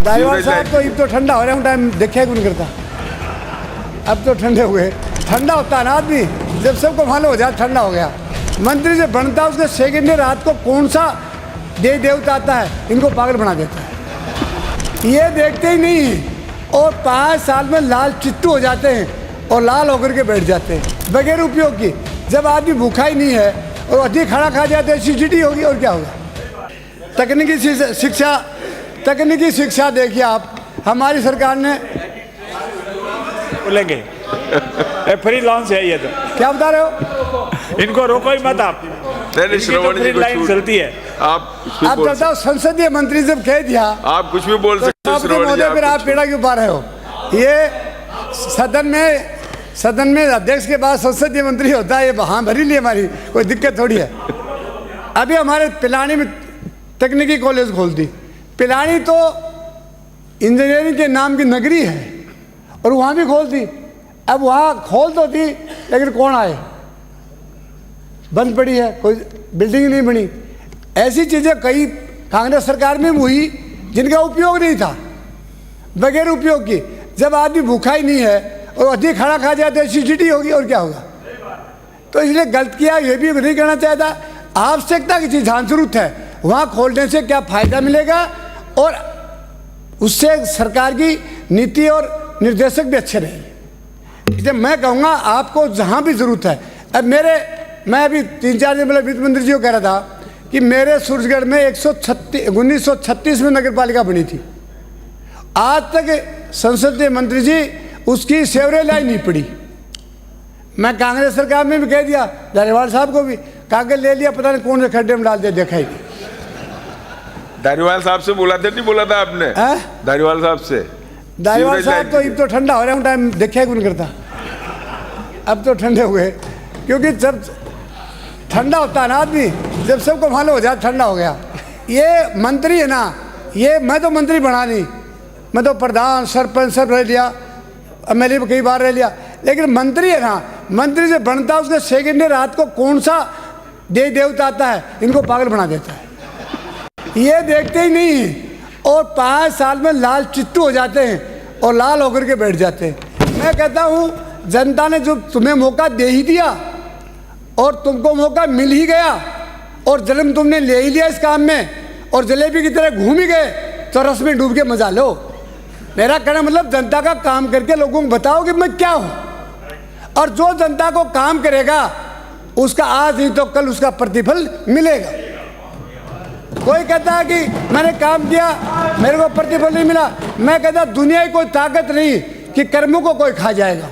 धारीवाल साहब तो अब तो ठंडा हो रहा है, टाइम देखा कौन करता। अब तो ठंडे हुए, ठंडा होता है ना आदमी जब सबको मालूम हो जाए ठंडा हो गया। मंत्री से बनता है उसके सेकंड रात को कौन सा देव देवता आता है, इनको पागल बना देता है। ये देखते ही नहीं हैं और 5 साल में लाल चिट्टू हो जाते हैं और लाल होकर के बैठ जाते हैं बगैर उपयोग की। जब आदमी भूखा ही नहीं है और अधिक खाना खा जाते हैं, एसिडिटी होगी और क्या होगा। तकनीकी शिक्षा देखिए आप, हमारी सरकार ने बोलेंगे फ्री लॉन्च है। ये तो क्या बता रहे हो, इनको रोको ही मत आप, फ्री लाइन चलती है। आप बताओ, संसदीय मंत्री जब कह दिया आप कुछ भी बोल सकते हो महोदय, फिर आप पेड़ा क्यों पा रहे हो। ये सदन में अध्यक्ष के बाद संसदीय मंत्री होता है, ये हाँ भरी ली हमारी कोई दिक्कत थोड़ी है। अभी हमारे पिलानी में तकनीकी कॉलेज खोल दी। पिलानी तो इंजीनियरिंग के नाम की नगरी है और वहाँ भी खोल दी। अब वहाँ खोल तो दी लेकिन कौन आए, बंद पड़ी है, कोई बिल्डिंग नहीं बनी। ऐसी चीज़ें कई कांग्रेस सरकार में हुई जिनका उपयोग नहीं था, बगैर उपयोग की। जब आदमी भूखा ही नहीं है और अधिक खाना खा जाए तो एसिडिटी होगी और क्या होगा। तो इसलिए गलत किया, ये भी नहीं करना चाहता। आवश्यकता की चीज़ जहाँ जरूरत है वहाँ खोलने से क्या फ़ायदा मिलेगा और उससे सरकार की नीति और निर्देशक भी अच्छे रहेंगे। इसलिए मैं कहूँगा आपको जहाँ भी ज़रूरत है। अब मैं अभी 3-4 दिन पहले वित्त मंत्री जी को कह रहा था कि मेरे सूरजगढ़ में 1936 में नगर पालिका बनी थी। आज तक संसदीय मंत्री जी उसकी सेवरेज लाइन नहीं पड़ी। मैं कांग्रेस सरकार में भी कह दिया, धारीवाल साहब को भी कागज ले लिया, पता नहीं कौन से खड्डे में डाल दिया, देखा ही नहीं। धारीवाल साहब से बोला था, नहीं बोला था आपने? धारीवाल साहब से। धारीवाल साहब तो अब तो ठंडा हो रहा है, टाइम देखा कौन करता। अब तो ठंडे हुए, क्योंकि जब ठंडा होता है ना आदमी जब सबको मालूम हो जाए ठंडा हो गया। ये मंत्री है ना, ये मैं तो मंत्री बना नहीं, मैं तो प्रधान सरपंच सब रह लिया, एमएलए कई बार रह लिया, लेकिन मंत्री है ना, मंत्री से बनता है उसके सेकंड रात को कौन सा देव देवता आता है, इनको पागल बना देता है। ये देखते ही नहीं हैं और 5 साल में लाल चिट्टू हो जाते हैं और लाल होकर के बैठ जाते हैं। मैं कहता हूँ जनता ने जो तुम्हें मौका दे ही दिया और तुमको मौका मिल ही गया और जन्म तुमने ले ही लिया इस काम में और जलेबी की तरह घूम ही गए, तो रस में डूब के मजा लो। मेरा कहना मतलब जनता का काम करके लोगों को बताओ कि मैं क्या हूँ, और जो जनता को काम करेगा उसका आज नहीं तो कल उसका प्रतिफल मिलेगा। कोई कहता है कि मैंने काम किया मेरे को प्रतिफल नहीं मिला, मैं कहता दुनिया की कोई ताकत नहीं कि कर्मों को कोई खा जाएगा।